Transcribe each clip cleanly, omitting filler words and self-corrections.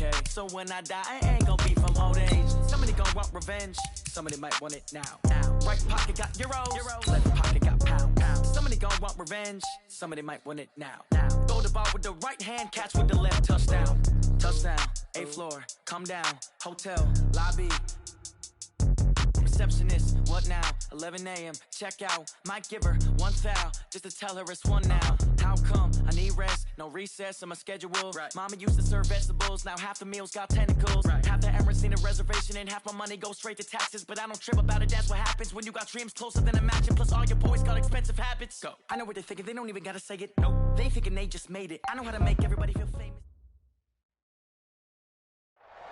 okay. So when I die, I ain't gonna be from old age. Somebody gonna want revenge, somebody might want it now. Right pocket got euros, left pocket got pounds. Somebody gonna want revenge, somebody might want it now. Throw the ball with the right hand, catch with the left, touchdown. Touchdown, 8th floor, come down, hotel, lobby. Receptionist, what now? 11 a.m. check out. Might give her one foul just to tell her it's one now. How come? I need rest, no recess on my schedule. Right. Mama used to serve vegetables, now half the meals got tentacles. Right. Half the errands seen a reservation and half my money goes straight to taxes. But I don't trip about it, that's what happens when you got dreams closer than a mansion. Plus all your boys got expensive habits. Go. I know what they're thinking, they don't even gotta say it. Nope. They thinking they just made it. I know how to make everybody feel famous.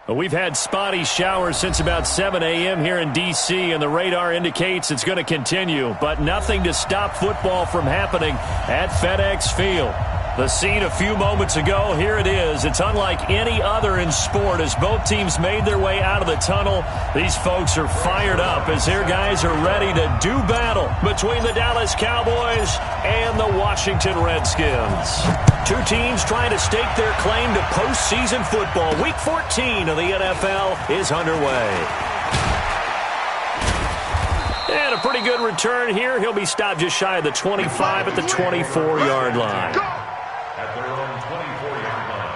We've had spotty showers since about 7 a.m. here in D.C., and the radar indicates it's going to continue, but nothing to stop football from happening at FedEx Field. The scene a few moments ago, here it is. It's unlike any other in sport as both teams made their way out of the tunnel. These folks are fired up as their guys are ready to do battle between the Dallas Cowboys and the Washington Redskins. Two teams trying to stake their claim to postseason football. Week 14 of the NFL is underway. And a pretty good return here. He'll be stopped just shy of the 25 at the 24-yard line. At their own 24-yard line.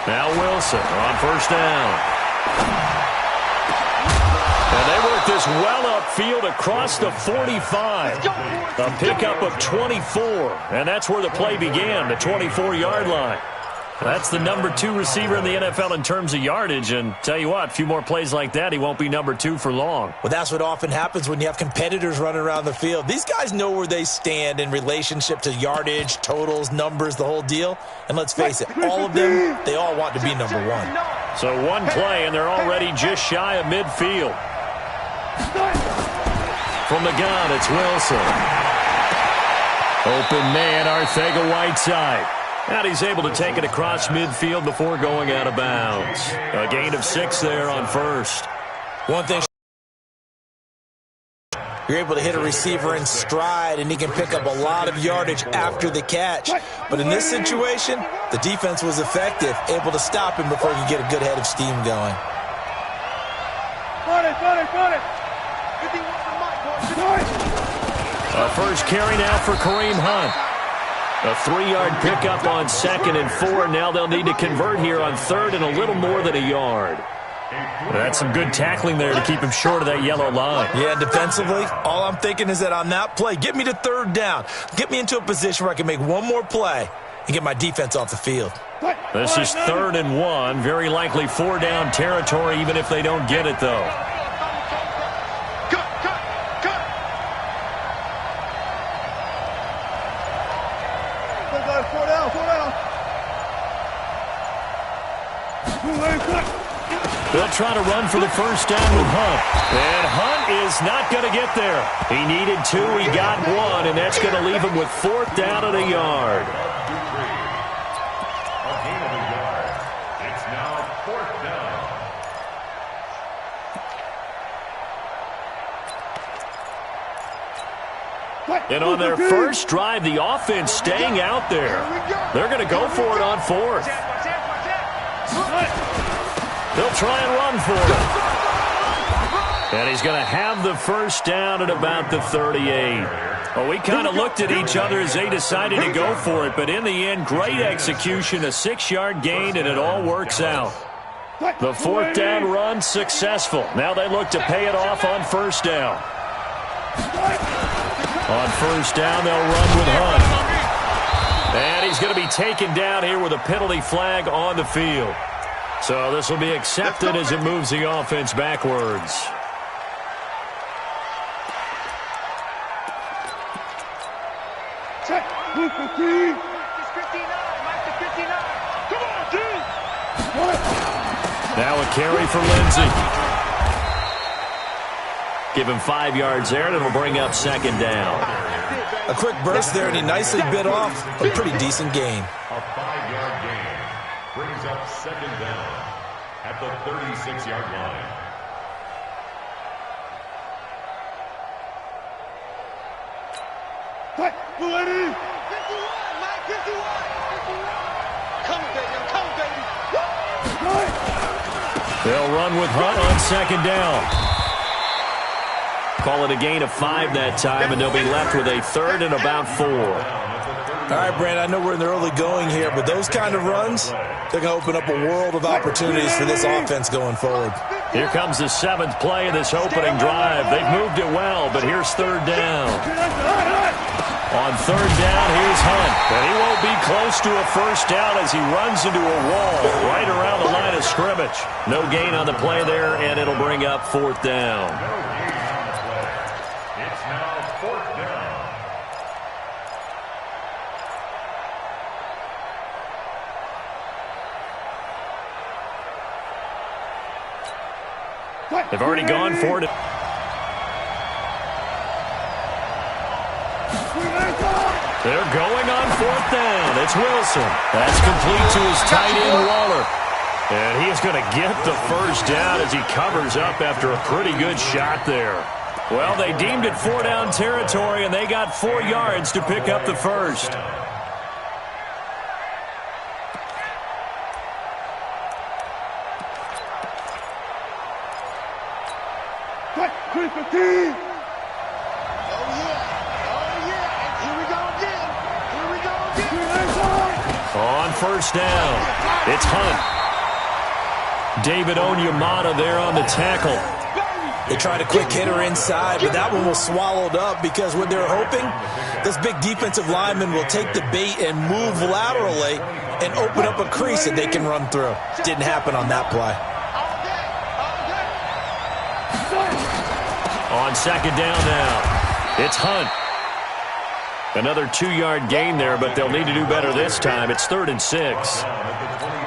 Now Wilson on first down. And they work this well upfield across the 45. A pickup of 24, and that's where the play began, the 24-yard line. That's the number 2 receiver in the NFL in terms of yardage, and tell you what, a few more plays like that, he won't be number 2 for long. Well, that's what often happens when you have competitors running around the field. These guys know where they stand in relationship to yardage, totals, numbers, the whole deal. And let's face it, all of them, they all want to be number 1. So one play, and they're already just shy of midfield. From the gun, it's Wilson. Open man, Arcega-Whiteside. And he's able to take it across midfield before going out of bounds. A gain of 6 there on first. One thing, you're able to hit a receiver in stride, and he can pick up a lot of yardage after the catch. But in this situation, the defense was effective, able to stop him before he could get a good head of steam going. A first carry now for Kareem Hunt. A 3-yard pickup on 2nd and 4. Now they'll need to convert here on 3rd and a little more than a yard. That's some good tackling there to keep him short of that yellow line. Yeah, defensively, all I'm thinking is that on that play, get me to 3rd down. Get me into a position where I can make one more play and get my defense off the field. This is 3rd and 1. Very likely 4-down territory, even if they don't get it, though. They'll try to run for the first down with Hunt. And Hunt is not going to get there. He needed 2, he got 1, and that's going to leave him with 4th down at a yard. A gain of a yard. It's now 4th down. And on their first drive, the offense staying out there. They're going to go for it on 4th. They'll try and run for it. And he's going to have the first down at about the 38. Well, we kind of looked at each other as they decided to go for it, but in the end, great execution, a 6-yard gain, and it all works out. The 4th down run successful. Now they look to pay it off on first down. On first down, they'll run with Hunt. And he's going to be taken down here with a penalty flag on the field. So this will be accepted as it moves the offense backwards. Now a carry for Lindsey. Give him 5 yards there, and it'll bring up second down. A quick burst there, and he nicely bit off a pretty decent gain. A 5-yard gain brings up second down at the 36-yard line. Ready? 51, Mike, 51. Come, baby, come, baby. They'll run with Hunt on second down. Call it a gain of 5 that time, and they'll be left with a third and about 4. All right, Brandon, I know we're in the early going here, but those kind of runs, they're going to open up a world of opportunities for this offense going forward. Here comes the 7th play of this opening drive. They've moved it well, but here's third down. On third down, here's Hunt. And he won't be close to a first down as he runs into a wall right around the line of scrimmage. No gain on the play there, and it'll bring up fourth down. It's now fourth down. They've already gone for it. They're going on fourth down. It's Wilson. That's complete to his tight end, Waller. And he is going to get the first down as he covers up after a pretty good shot there. Well, they deemed it 4-down territory, and they got 4 yards to pick up the first. On first down, it's Hunt. David Onyemata there on the tackle. They tried a quick hitter inside, but that one was swallowed up because what they're hoping, this big defensive lineman will take the bait and move laterally and open up a crease that they can run through. Didn't happen on that play. On second down now, it's Hunt. Another 2-yard gain there, but they'll need to do better this time. It's 3rd and 6.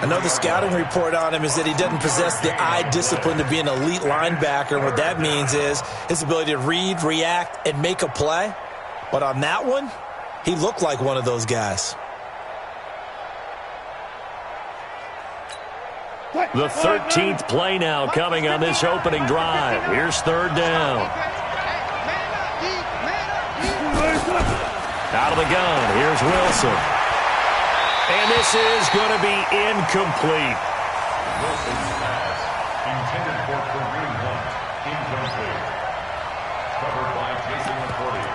Another scouting report on him is that he doesn't possess the eye discipline to be an elite linebacker. And what that means is his ability to read, react, and make a play. But on that one, he looked like one of those guys. The 13th play now coming on this opening drive. Here's third down. Out of the gun, here's Wilson. And this is going to be incomplete. Wilson's pass intended for Kareem Hunt. Incomplete. Covered by Jason McCourty.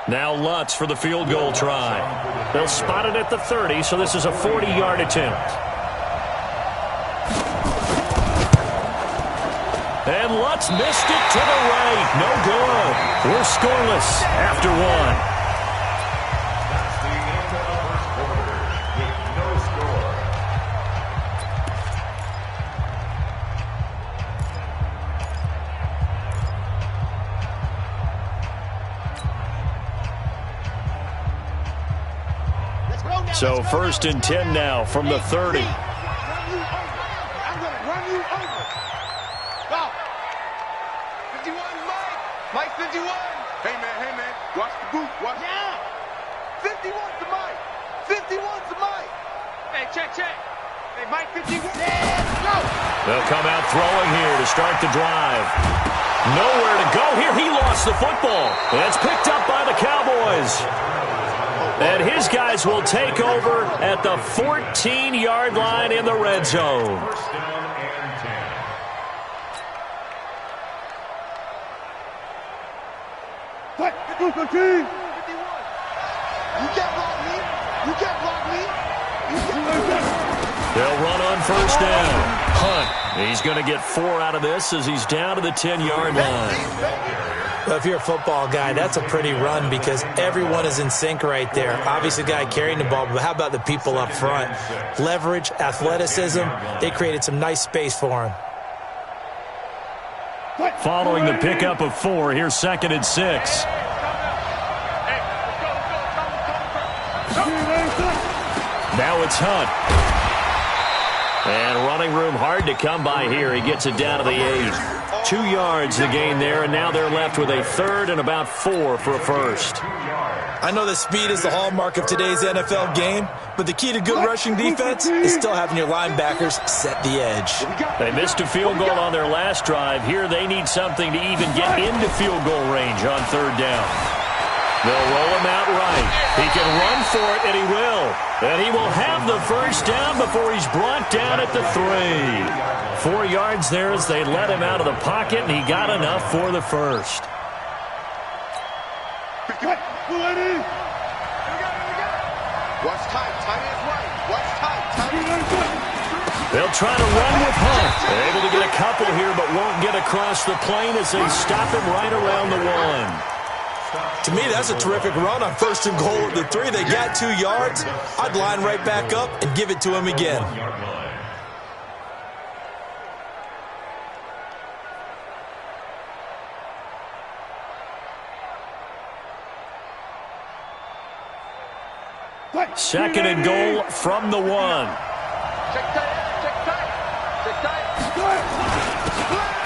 Now Lutz for the field goal try. They'll spot it at the 30, so this is a 40-yard attempt. And Lutz missed it to the right. No good. We're scoreless after 1. That's the end of the first quarter with no score. So 1st and 10 now from the 30. I'm going to run you over. Go. 51, Mike. Mike 51. Hey, man. Watch the boot. Watch. Yeah. 51's the Mike. 51's the Mike. Hey, check. Hey, Mike 51. Let's go. They'll come out throwing here to start the drive. Nowhere to go here. He lost the football. And it's picked up by the Cowboys. And his guys will take over at the 14-yard line in the red zone. First down and 10. What? 51. You can't block me. They'll run on first down. Hunt. He's going to get 4 out of this as he's down to the 10-yard line. Well, if you're a football guy, that's a pretty run because everyone is in sync right there. Obviously, the guy carrying the ball, but how about the people up front? Leverage, athleticism, they created some nice space for him. Following the pickup of 4, here's 2nd and 6. Now it's Hunt. And running room hard to come by here. He gets it down to the 8. 2 yards the gain there, and now they're left with a third and about 4 for a first. I know that speed is the hallmark of today's NFL game, but the key to good rushing defense is still having your linebackers set the edge. They missed a field goal on their last drive. Here they need something to even get into field goal range on third down. They'll roll him out right. He can run for it, and he will. And he will have the first down before he's brought down at the 3. 4 yards there as they let him out of the pocket, and he got enough for the first. Watch tight. Tight is right. Watch tight. Tight is right. They'll try to run with Hunt. They're able to get a couple here, but won't get across the plane as they stop him right around the 1. To me, that's a terrific run on first and goal at the 3. They got 2 yards. I'd line right back up and give it to him again. Second and goal from the 1.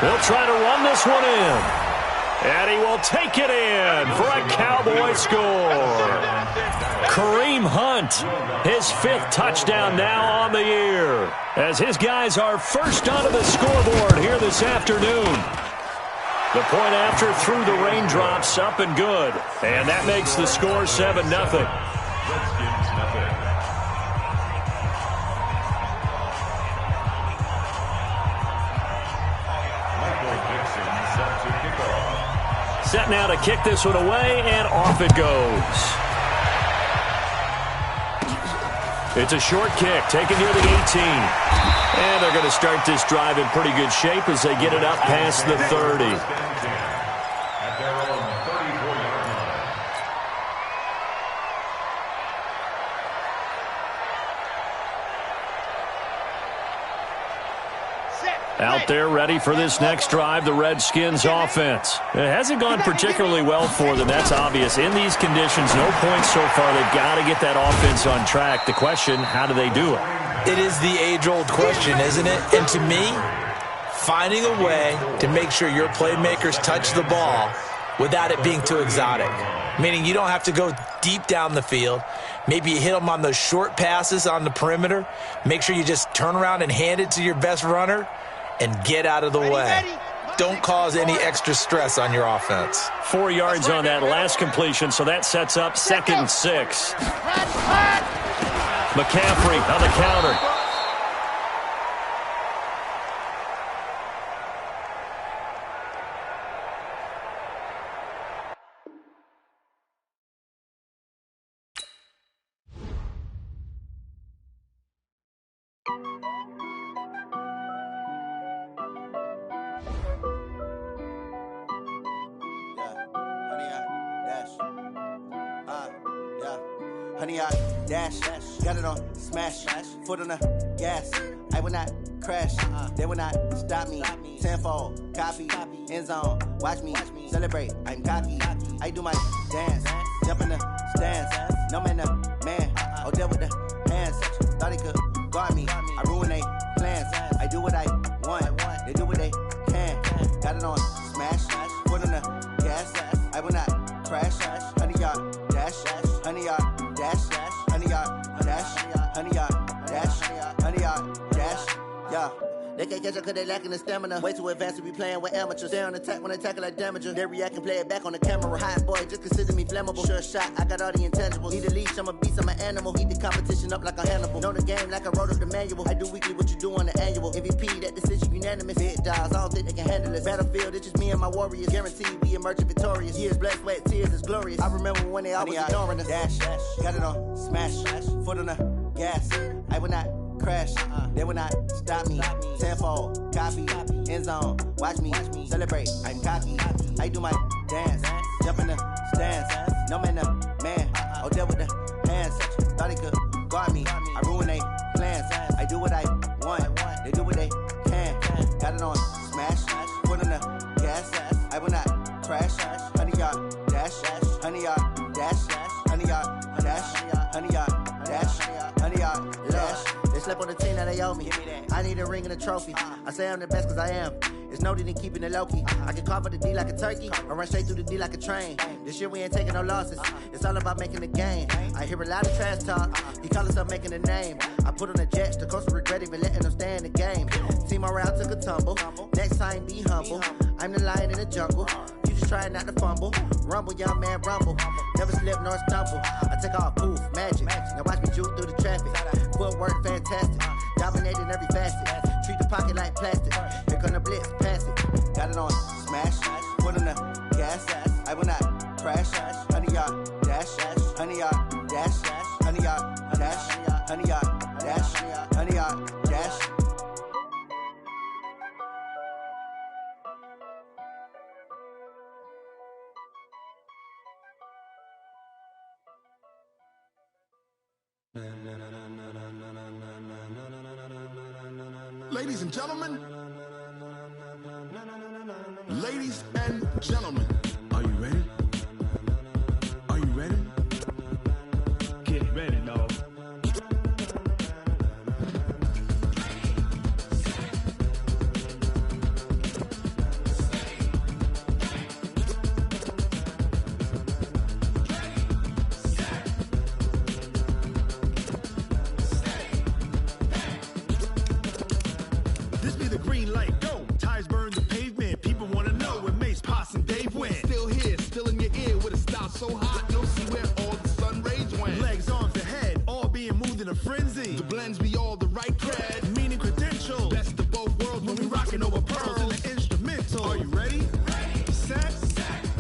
They'll try to run this one in. And he will take it in for a Cowboy score. Kareem Hunt, his 5th touchdown now on the year, as his guys are first onto the scoreboard here this afternoon. The point after through the raindrops, up and good. And that makes the score 7-0. Set now to kick this one away, and off it goes. It's a short kick, taken near the 18. And they're going to start this drive in pretty good shape as they get it up past the 30. At their own 34-yard line. Out there ready for this next drive, the Redskins offense. It hasn't gone particularly well for them, that's obvious. In these conditions, no points so far. They've got to get that offense on track. The question, how do they do it? It is the age-old question, isn't it? And to me, finding a way to make sure your playmakers touch the ball without it being too exotic. Meaning you don't have to go deep down the field. Maybe you hit them on those short passes on the perimeter. Make sure you just turn around and hand it to your best runner and get out of the way. Don't cause any extra stress on your offense. 4 yards on that last completion, so that sets up 2nd and 6. McCaffrey on the counter. Honey, I dash, got it on smash, foot on the gas. I will not crash, they will not stop me. Tenfold, copy, end zone, watch me celebrate. I'm cocky, I do my dance, jump in the stands. No man, man, oh there with the hands. Thought he could guard me, I ruin they plans. I do what I want, they do what they can. Got it on smash, foot on the gas. I will not crash, honey, y'all dash, honey, y'all dash, honey, y'all dash, honey, y'all dash, honey, y'all dash, yeah. They can't catch up cause they lacking the stamina. Way too advanced to be playing with amateurs. Stay on attack when they tackle like damager. They react and play it back on the camera. Hot boy, just consider me flammable. Sure shot, I got all the intangibles. Need a leash, I'm a beast, I'm an animal. Eat the competition up like a Hannibal. Know the game like I wrote up the manual. I do weekly what you do on the annual. MVP, that decision unanimous. Big dials, I don't think they can handle this. Battlefield, it's just me and my warriors. Guaranteed we emerge victorious. Years, blood, sweat, tears, is glorious. I remember when they always ignoring us. Dash, got it on smash, foot on the gas. I will not crash, they will not stop me. Tenfold, copy, end zone, watch me celebrate. I'm cocky, I do my dance, jump in the stands. No man, man, oh there with the hands. Thought he could guard me, I ruin they plans. I do what I want, they do what they can. Got it on smash, foot on the gas. I will not crash, honey, y'all dash, honey, y'all dash, honey, y'all dash, honey, y'all dash, honey, y'all dash. They slept on the team, now they they owe me. I need a ring and a trophy. I say I'm the best cause I am. It's no need in keeping it low-key. I can carve up the D like a turkey, or run straight through the D like a train. This year we ain't taking no losses. It's all about making the game. I hear a lot of trash talk. He call himself making a name. I put on the Jets, the coach will regret even letting them stay in the game. Team around took a tumble. Next time be humble. I'm the lion in the jungle. You just try not to fumble. Rumble, young man, rumble. Never slip nor stumble. I take off, poof, magic. Now watch me juke through the traffic. Footwork fantastic. Dominating every facet. Treat the pocket like plastic. Here come the blitz, pass it. Got it on smash. Put on the gas. I will not crash. 100-yard dash. 100-yard dash. 100-yard dash. 100-yard dash. 100-yard dash. Ladies and gentlemen, ladies and gentlemen, are you ready? Are you ready? Get ready, dog. This be the green light, go. Tires burn the pavement. People want to know where Mace, Poss, and Dave went. Still here, still in your ear with a style so hot, you'll see where all the sun rays went. Legs, arms, the head, all being moved in a frenzy. The blends be all the right cred, meaning credentials. Best of both worlds when we rocking over pearls in the instrumental. Are you ready? Ready. Set.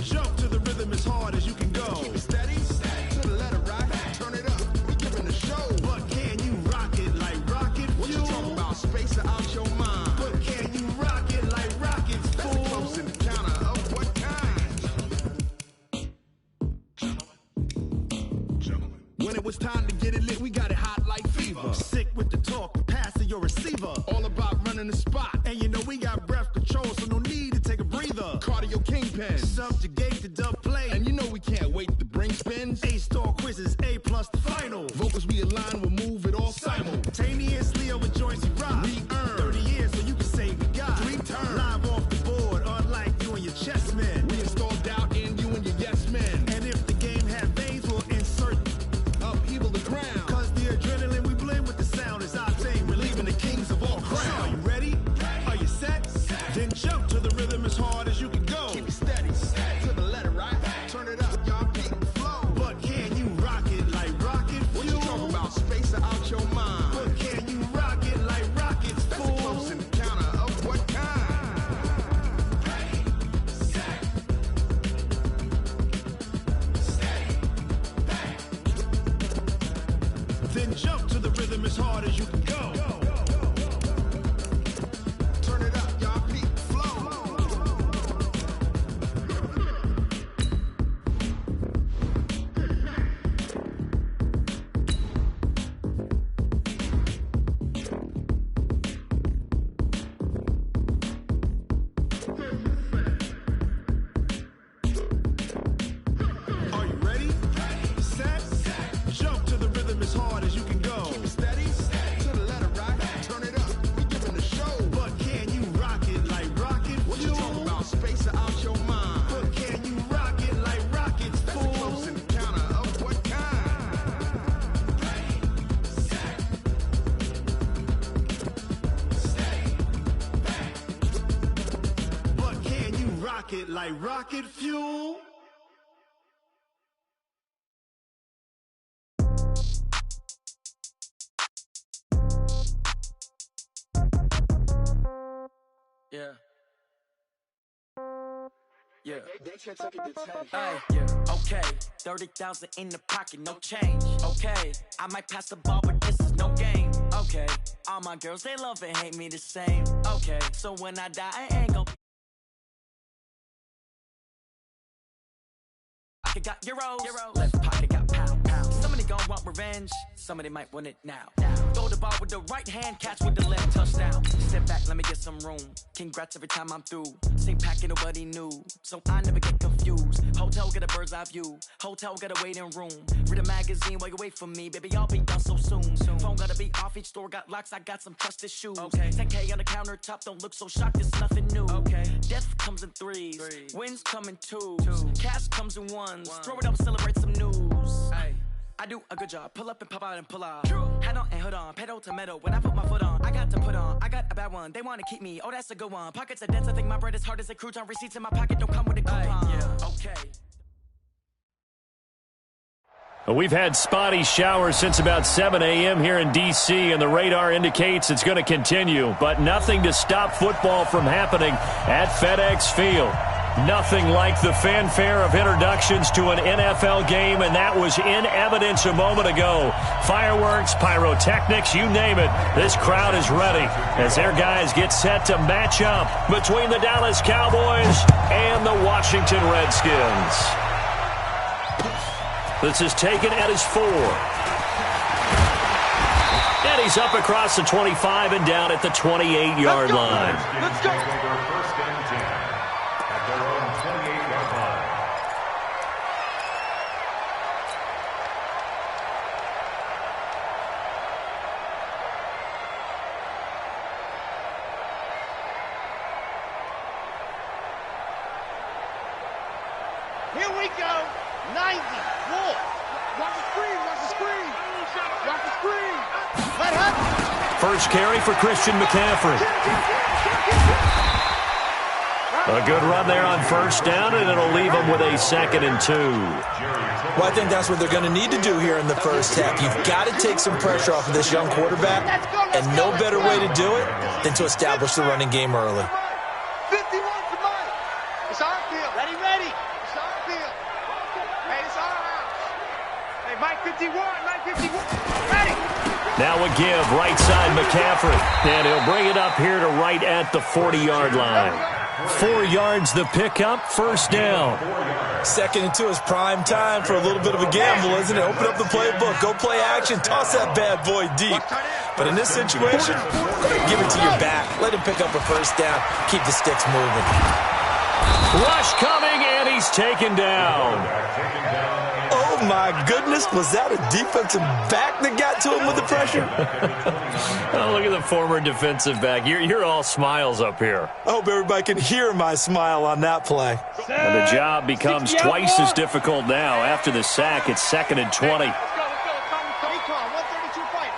Jump to the rhythm as hard as you can go. Keep it steady. To the letter right. Turn it up. We giving the show. But can you rock it like rocket fuel? What you talking about? Space or out your mind? But can you rock it like rockets, fool? That's a close encounter of what kind? Gentlemen. When it was time to get it lit, we got it hot like fever. Sick with the talk, pass to your receiver. All about running the spot. And you know we got breath control, so no need to take a breather. Cardio kingpin. Subjugate the dub play. And you know we can't wait to bring spins. A-star quizzes, A+ the final. Vocals we align, we'll move it all simultaneously over joints we rock. We earn 30 years so you can say we got 3 turns. Live off the board, unlike you and your chess men. We install doubt in you and your yes men. And if the game had veins, we'll insert upheaval the ground. Cause the adrenaline we blend with the sound is our thing. Relieving the kings of all crowns. So are you ready? Are you set? Then jump to the rhythm as hard as you can go. Keep it steady. To the letter right. Turn it up, y'all keep the flow. But can you rock it like rocket fuel? What you talking about? Space or out your mind? But can you rock it like rockets, fool? That's a close encounter of what kind? Ready, set, steady, back. Then jump to the rhythm as hard as you can go. Turn it up, y'all keep the flow. Are you ready? Set. Jump to the rhythm as hard as you can go. Keep it steady. To the letter right. Turn it up. We giving the show. But can you rock it like rocket fuel? What you talking about? Space or out your mind? But can you rock it like rockets, fool? That's a close encounter of what kind? Ready, set, steady, back. But can you rock it like rocket fuel? Yeah. Yeah. Hey, yeah. Okay. 30,000 in the pocket, no change. Okay. I might pass the ball, but this is no game. Okay. All my girls, they love and hate me the same. Okay. So when I die, I ain't gon' pocket got euros. Left pocket got pound. So many gon' want revenge. Somebody might want it now. Throw the ball with the right hand, catch with the left, touchdown. Step back, let me get some room. Congrats every time I'm through. Same pack and nobody knew, so I never get confused. Hotel get a bird's eye view. Hotel got a waiting room. Read a magazine while you wait for me, baby. I'll be done so soon. Phone gotta be off, each store got locks. I got some trusted shoes. Okay. 10K on the countertop, don't look so shocked. It's nothing new. Okay. Death comes in threes. Wins come in twos. Cash comes in ones. Throw it up, celebrate some news. Ay. I do a good job. Pull up and pop out and pull out. Head on and hood on. Pedal to metal. When I put my foot on, I got to put on. I got a bad one. They want to keep me. Oh, that's a good one. Pockets are dense. I think my bread is hard as a crouton. Receipts in my pocket don't come with a coupon. Yeah. Okay. We've had spotty showers since about 7 a.m. here in D.C., and the radar indicates it's going to continue, but nothing to stop football from happening at FedEx Field. Nothing like the fanfare of introductions to an NFL game, and that was in evidence a moment ago. Fireworks, pyrotechnics, you name it. This crowd is ready as their guys get set to match up between the Dallas Cowboys and the Washington Redskins. This is taken at his 4. And he's up across the 25 and down at the 28-yard line. Let's go. First and 10 at their own 28-yard line. Here we go. 90. Wolf. Watch the screen. Watch the screen. Watch the screen. Let up. First carry for Christian McCaffrey. A good run there on first down, and it'll leave them with a 2nd and 2. Well, I think that's what they're going to need to do here in the first half. You've got to take some pressure off of this young quarterback, and no better way to do it than to establish the running game early. 51 for Mike. It's our field. Ready. It's our field. Hey, it's our house. Hey, Mike 51. Mike 51. Ready. Now a give, right side McCaffrey. And he'll bring it up here to right at the 40-yard line. 4 yards the pickup, first down. 2nd and 2 is prime time for a little bit of a gamble, isn't it? Open up the playbook, go play action, toss that bad boy deep. But in this situation, give it to your back. Let him pick up a first down. Keep the sticks moving. Rush coming, and he's taken down. Oh, my goodness. Was that a defensive back that got to him with the pressure? Oh, look at the former defensive back. You're all smiles up here. I hope everybody can hear my smile on that play. And the job becomes twice as difficult now. After the sack, it's 2nd and 20. Let's go. 132 fight.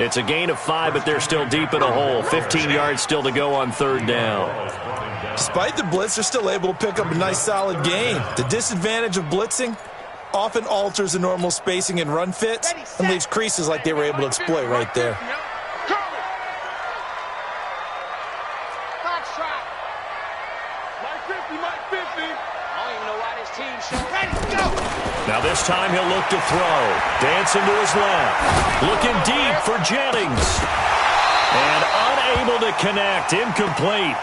It's a gain of 5, but they're still deep in a hole. 15 yards still to go on 3rd down. Despite the blitz, they're still able to pick up a nice, solid gain. The disadvantage of blitzing often alters the normal spacing and run fits and leaves creases like they were able to exploit right there. Now this time he'll look to throw. Dancing to his left. Looking deep for Jennings. And unable to connect. Incomplete.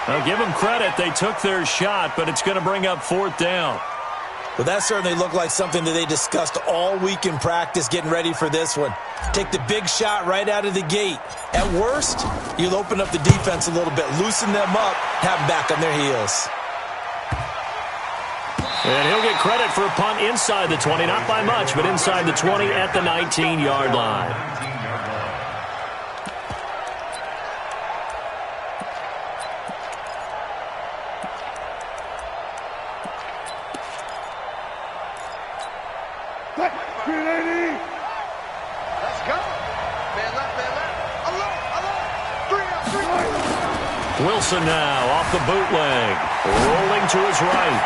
Now give them credit. They took their shot, but it's going to bring up 4th down. Well, that certainly looked like something that they discussed all week in practice getting ready for this one. Take the big shot right out of the gate. At worst, you'll open up the defense a little bit, loosen them up, have them back on their heels. And he'll get credit for a punt inside the 20, not by much, but inside the 20 at the 19-yard line. Let's go. Man left. Alert. Wilson now off the bootleg, rolling to his right.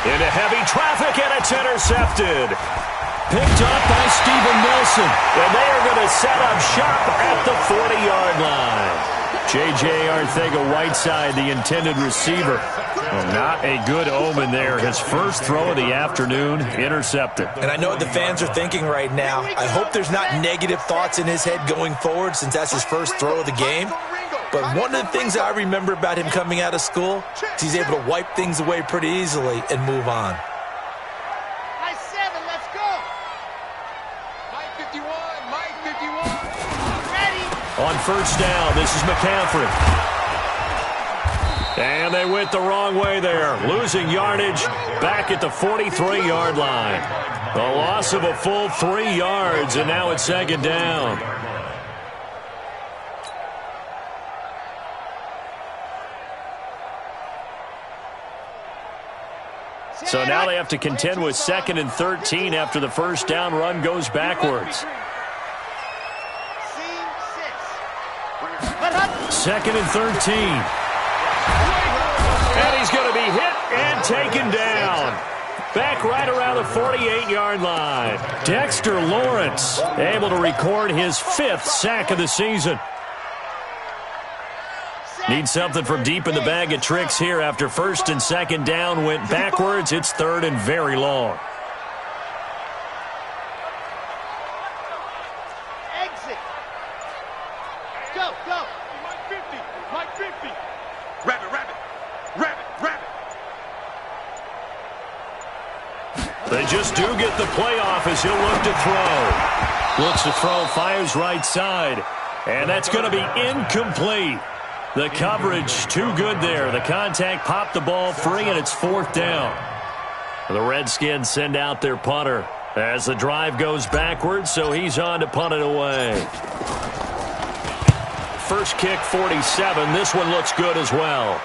Into heavy traffic, and it's intercepted. Picked up by Steven Nelson. And they are going to set up shop at the 40-yard line. J.J. Arcega-Whiteside, the intended receiver. Well, not a good omen there. His first throw of the afternoon, intercepted. And I know what the fans are thinking right now. I hope there's not negative thoughts in his head going forward since that's his first throw of the game. But one of the things I remember about him coming out of school is he's able to wipe things away pretty easily and move on. Nice 7, let's go. Mike 51, Mike 51. Ready? On first down, this is McCaffrey. And they went the wrong way there, losing yardage back at the 43-yard line. A loss of a full 3 yards, and now it's second down. So now they have to contend with 2nd and 13 after the first down run goes backwards. 2nd and 13. And he's going to be hit and taken down. Back right around the 48-yard line. Dexter Lawrence able to record his 5th sack of the season. Need something from deep in the bag of tricks here after 1st and 2nd down went backwards. It's 3rd and very long. Exit. Go, go. Mike 50, Mike 50. Rabbit, rabbit, rabbit, rabbit. They just do get the playoff as he'll look to throw. Looks to throw, fires right side. And that's going to be incomplete. The coverage too good there. The contact popped the ball free, and it's 4th down. The Redskins send out their punter as the drive goes backwards, so he's on to punt it away. First kick, 47. This one looks good as well.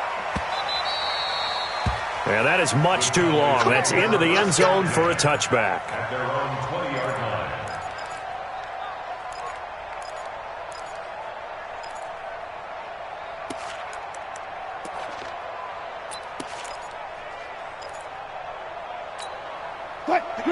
And that is much too long. That's into the end zone for a touchback. At their own 20-yard line.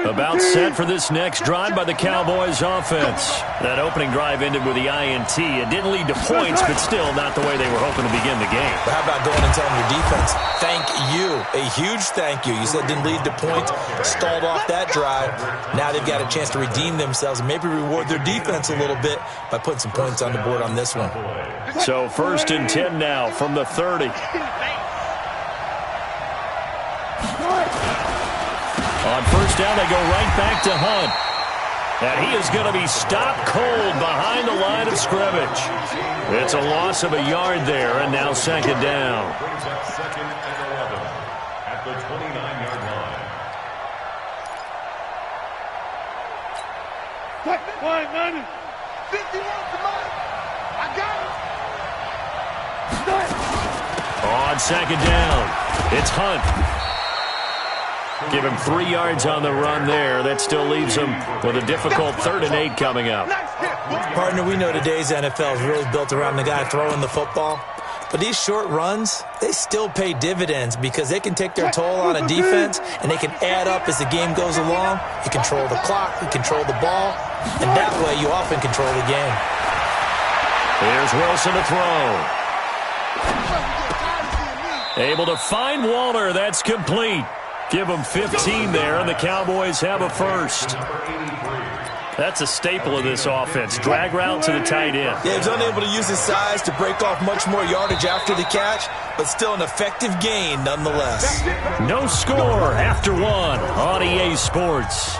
About set for this next drive by the Cowboys offense. That opening drive ended with the INT. It didn't lead to points, but still not the way they were hoping to begin the game. But how about going and telling your defense, thank you, a huge thank you. You said it didn't lead to points, stalled off that drive. Now they've got a chance to redeem themselves and maybe reward their defense a little bit by putting some points on the board on this one. So 1st and 10 now from the 30. On first down, they go right back to Hunt. And he is going to be stopped cold behind the line of scrimmage. It's a loss of a yard there, and now 2nd down. Brings up 2nd and 11 at the 29-yard line. Why, man? 51, come on. I got it. On 2nd down, it's Hunt. Give him 3 yards on the run there. That still leaves him with a difficult 3rd and 8 coming up. Partner, we know today's NFL is really built around the guy throwing the football. But these short runs, they still pay dividends because they can take their toll on a defense and they can add up as the game goes along. You control the clock, you control the ball, and that way you often control the game. Here's Wilson to throw. Able to find Waller. That's complete. Give them 15 there, and the Cowboys have a first. That's a staple of this offense. Drag route to the tight end. Yeah, he's unable to use his size to break off much more yardage after the catch, but still an effective gain nonetheless. No score after 1 on EA Sports.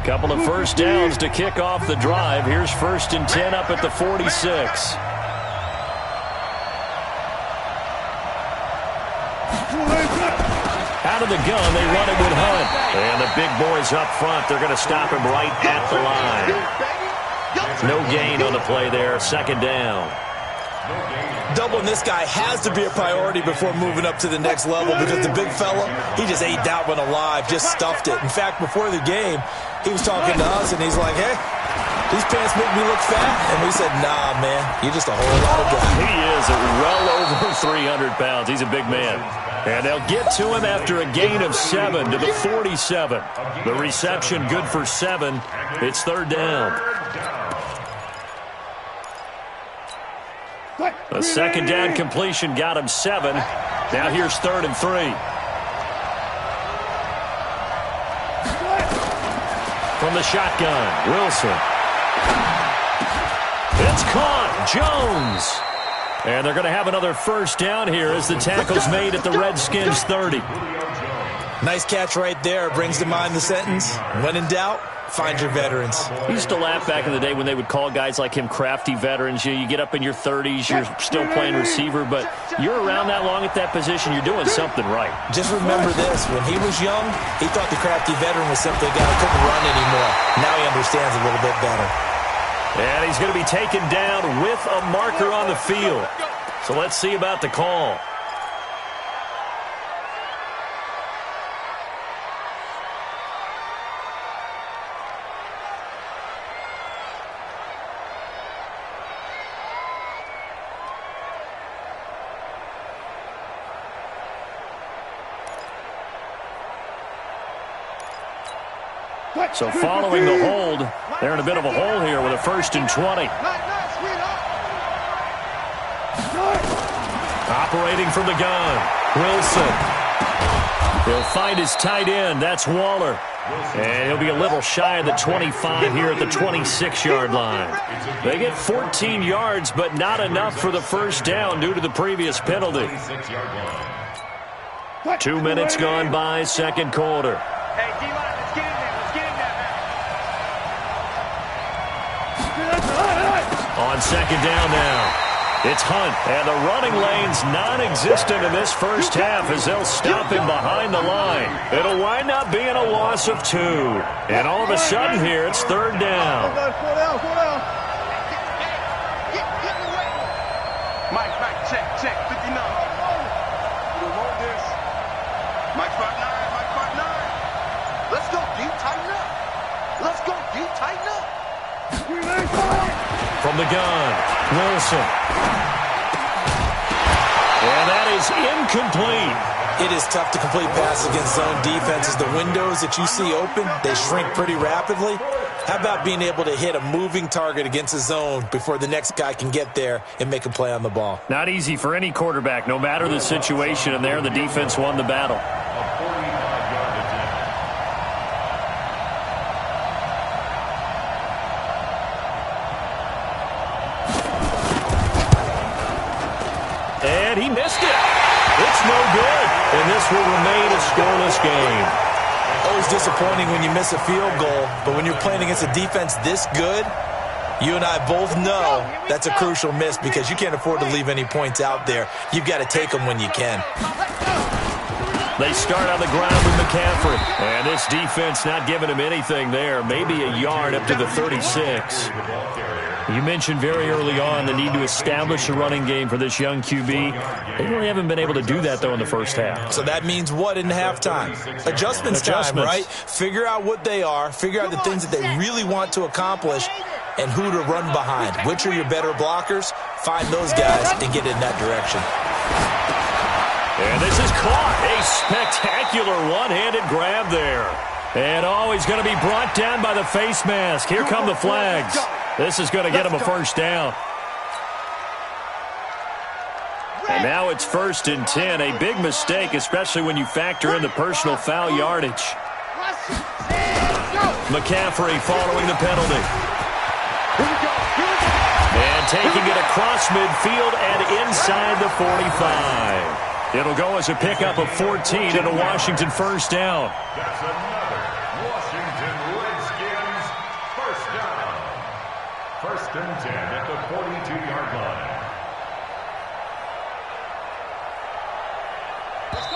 Couple of first downs to kick off the drive. Here's 1st and 10 up at the 46. Out of the gun, they run it with Hunt. And the big boys up front, they're going to stop him right at the line. No gain on the play there, 2nd down. Doubling this guy has to be a priority before moving up to the next level because the big fella, he just ate that one alive, just stuffed it. In fact, before the game, he was talking to us, and he's like, hey, these pants make me look fat. And we said, nah, man, you're just a whole lot of guy. He is well over 300 pounds. He's a big man. And they'll get to him after a gain of 7 to the 47. The reception good for 7. It's 3rd down. A second down completion got him 7. Now here's 3rd and 3. From the shotgun, Wilson. It's caught. Jones. And they're going to have another first down here as the tackle's made at the Redskins 30. Nice catch right there. Brings to mind the sentence, when in doubt, find your veterans. I used to laugh back in the day when they would call guys like him crafty veterans. You get up in your 30s, you're still playing receiver, but you're around that long at that position, you're doing something right. Just remember this. When he was young, he thought the crafty veteran was simply a guy who couldn't run anymore. Now he understands a little bit better. And he's going to be taken down with a marker on the field. So let's see about the call. So following the hold, they're in a bit of a hole here with a 1st and 20. Operating from the gun, Wilson. He'll find his tight end. That's Waller. And he'll be a little shy of the 25 here at the 26-yard line. They get 14 yards, but not enough for the first down due to the previous penalty. 2 minutes gone by, second quarter. Hey, D-line, let's get in there. Let's get in there. On second down now, it's Hunt, and the running lane's non-existent in this first half as they'll stop him behind the line. It'll wind up being a loss of 2. And all of a sudden here, it's 3rd down. Mike, check, 59. We want this. Mike, spot 9. Let's go, D, tighten up. Let's go, D, tighten up. From the gun, Wilson. And that is incomplete. It is tough to complete passes against zone defenses. The windows that you see open, they shrink pretty rapidly. How about being able to hit a moving target against a zone before the next guy can get there and make a play on the ball? Not easy for any quarterback, no matter the situation, and there the defense won the battle. And he missed it. It's no good. And this will remain a scoreless game. Always disappointing when you miss a field goal, but when you're playing against a defense this good, you and I both know that's a crucial miss because you can't afford to leave any points out there. You've got to take them when you can. They start on the ground with McCaffrey. And this defense not giving him anything there. Maybe a yard up to the 36. You mentioned very early on the need to establish a running game for this young QB. They really haven't been able to do that, though, in the first half. So that means what in halftime? Adjustments time, right? Figure out what they are. Figure out the things that they really want to accomplish and who to run behind. Which are your better blockers? Find those guys and get in that direction. And this is caught. A spectacular one-handed grab there. And he's going to be brought down by the face mask. Here come the flags. This is going to get him a first down. And now it's 1st and 10. A big mistake, especially when you factor in the personal foul yardage. McCaffrey following the penalty. And taking it across midfield and inside the 45. It'll go as a pickup of 14 and a Washington first down. That's another Washington Redskins first down. 1st and 10 at the 42-yard line.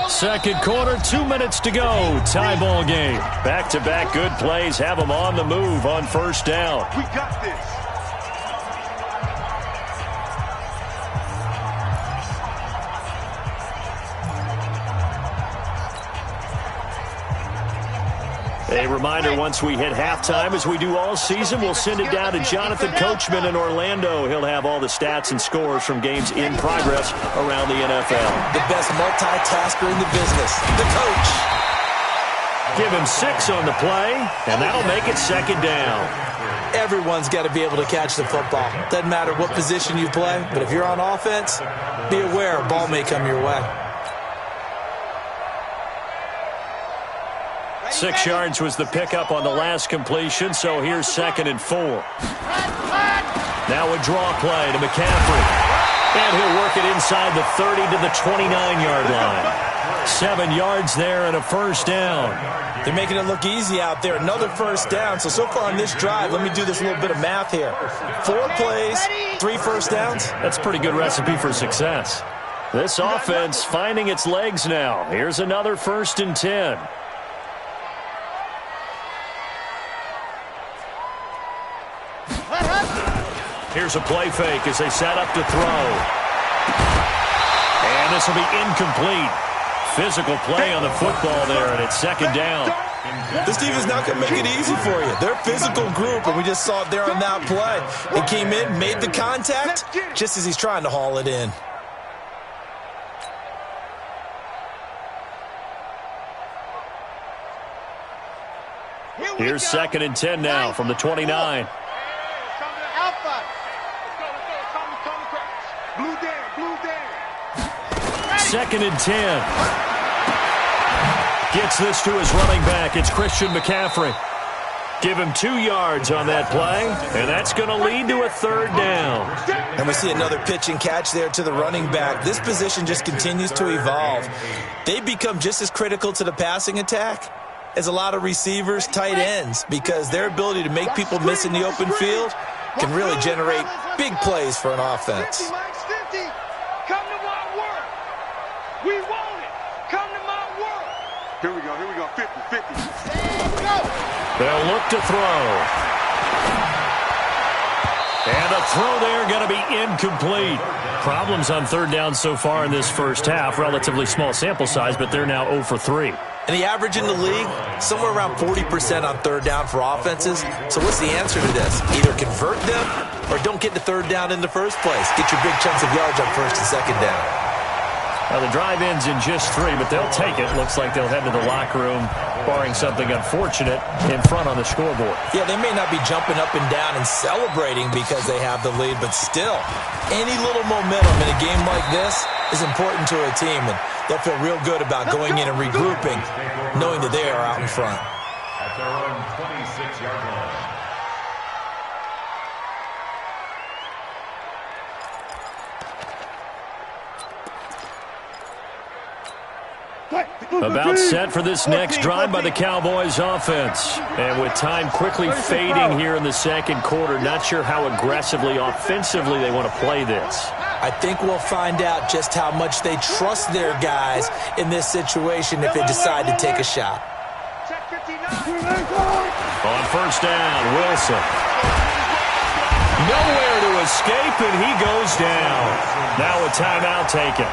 Second quarter, 2 minutes to go. Tie ball game. Back-to-back good plays have them on the move on first down. We got this. A reminder, once we hit halftime, as we do all season, we'll send it down to Jonathan Coachman in Orlando. He'll have all the stats and scores from games in progress around the NFL. The best multitasker in the business, the coach. Give him 6 on the play, and that'll make it second down. Everyone's got to be able to catch the football. Doesn't matter what position you play, but if you're on offense, be aware a ball may come your way. 6 yards was the pickup on the last completion, so here's 2nd and 4. Now a draw play to McCaffrey. And he'll work it inside the 30 to the 29-yard line. 7 yards there and a first down. They're making it look easy out there. Another first down. So far on this drive, let me do this little bit of math here. 4 plays, 3 first downs. That's a pretty good recipe for success. This offense finding its legs now. Here's another 1st and 10. Here's a play fake as they set up to throw. And this will be incomplete. Physical play on the football there, and it's 2nd down. This team is not going to make it easy for you. They're a physical group, and we just saw it there on that play. They came in, made the contact, just as he's trying to haul it in. Here's 2nd and 10 now from the 29. Second and 10. Gets this to his running back. It's Christian McCaffrey. Give him 2 yards on that play, and that's going to lead to a 3rd down. And we see another pitch and catch there to the running back. This position just continues to evolve. They become just as critical to the passing attack as a lot of receivers, tight ends, because their ability to make people miss in the open field can really generate big plays for an offense. Here we go, 50-50. They'll look to throw. And a throw there going to be incomplete. Problems on 3rd down so far in this first half. Relatively small sample size, but they're now 0 for 3. And the average in the league, somewhere around 40% on 3rd down for offenses. So what's the answer to this? Either convert them or don't get the 3rd down in the first place. Get your big chunks of yards on 1st and 2nd down. Now the drive ends in just 3, but they'll take it. Looks like they'll head to the locker room, barring something unfortunate, in front on the scoreboard. Yeah, they may not be jumping up and down and celebrating because they have the lead, but still, any little momentum in a game like this is important to a team, and they'll feel real good about going in and regrouping, knowing that they are out in front. At their own 26-yard line. About set for this next drive by the Cowboys offense. And with time quickly fading here in the 2nd quarter, not sure how aggressively, offensively they want to play this. I think we'll find out just how much they trust their guys in this situation if they decide to take a shot. On 1st down, Wilson. Nowhere to escape, and he goes down. Now a timeout taken.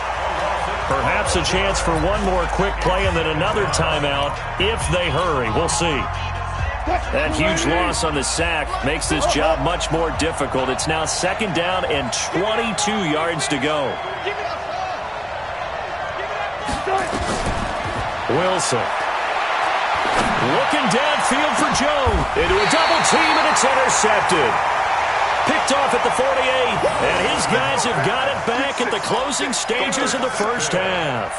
Perhaps a chance for one more quick play and then another timeout if they hurry. We'll see. That huge loss on the sack makes this job much more difficult. It's now 2nd down and 22 yards to go. Wilson. Looking downfield for Joe. Into a double team, and it's intercepted. Picked off at the 48, and his guys have got it back at the closing stages of the first half.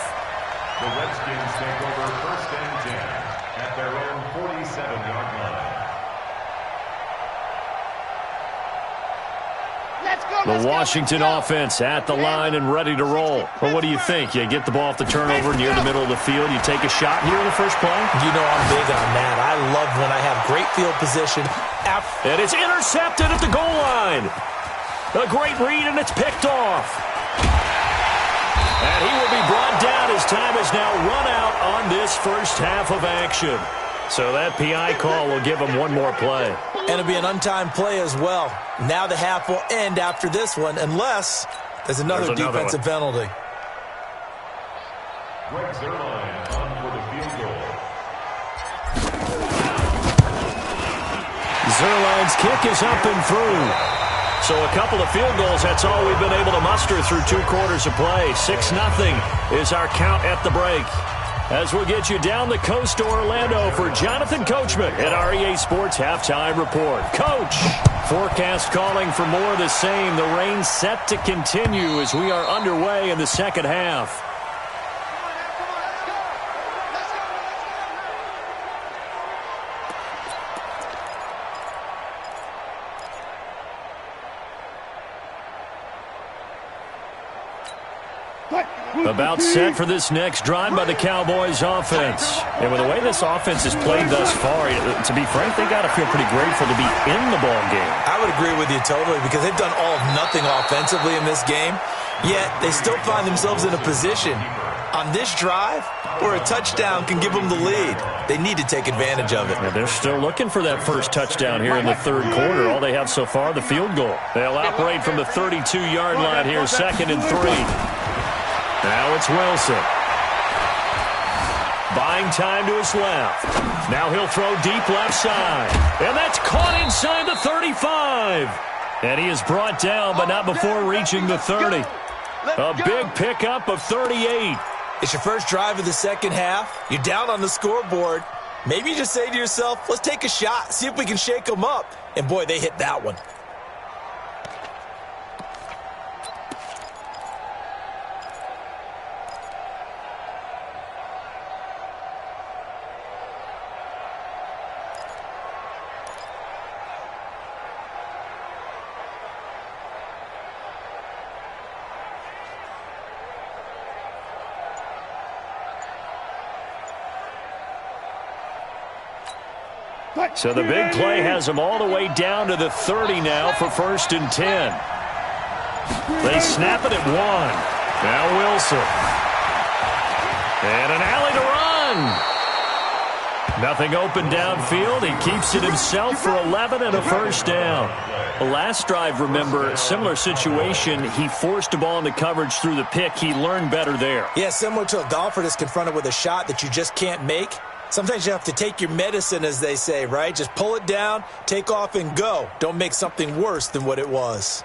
The Redskins take over 1st and 10 at their own 47-yard line. The Washington offense at the line and ready to roll. Well, what do you think? You get the ball off the turnover near the middle of the field. You take a shot here in the first play? You know I'm big on that. I love when I have great field position. And it's intercepted at the goal line. A great read, and it's picked off. And he will be brought down as time is now run out on this first half of action. So that PI call will give him one more play. And it'll be an untimed play as well. Now the half will end after this one, unless there's another defensive penalty. Greg Zuerlein on for the field goal. Zuerlein's kick is up and through. So a couple of field goals, that's all we've been able to muster through 2 quarters of play. 6-0 is our count at the break. as we'll get you down the coast to Orlando for Jonathan Coachman at REA Sports Halftime Report. Coach, forecast calling for more of the same. The rain set to continue as we are underway in the second half. About set for this next drive by the Cowboys offense. And with the way this offense has played thus far, to be frank, they got to feel pretty grateful to be in the ball game. I would agree with you totally because they've done all of nothing offensively in this game, yet they still find themselves in a position on this drive where a touchdown can give them the lead. They need to take advantage of it. And they're still looking for that first touchdown here in the third quarter. All they have so far, the field goal. They'll operate from the 32-yard line here, 2nd and 3. Now it's Wilson. Buying time to his left. Now he'll throw deep left side. And that's caught inside the 35. And he is brought down, but not before reaching the 30. A big pickup of 38. It's your first drive of the second half. You're down on the scoreboard. Maybe you just say to yourself, let's take a shot, see if we can shake them up. And boy, they hit that one. So the big play has them all the way down to the 30 now for 1st and 10. They snap it at 1. Now Wilson. And an alley to run. Nothing open downfield. He keeps it himself for 11 and a first down. The last drive, remember, similar situation. He forced the ball into coverage through the pick. He learned better there. Yeah, similar to a golfer that's confronted with a shot that you just can't make. Sometimes you have to take your medicine, as they say, right? Just pull it down, take off, and go. Don't make something worse than what it was.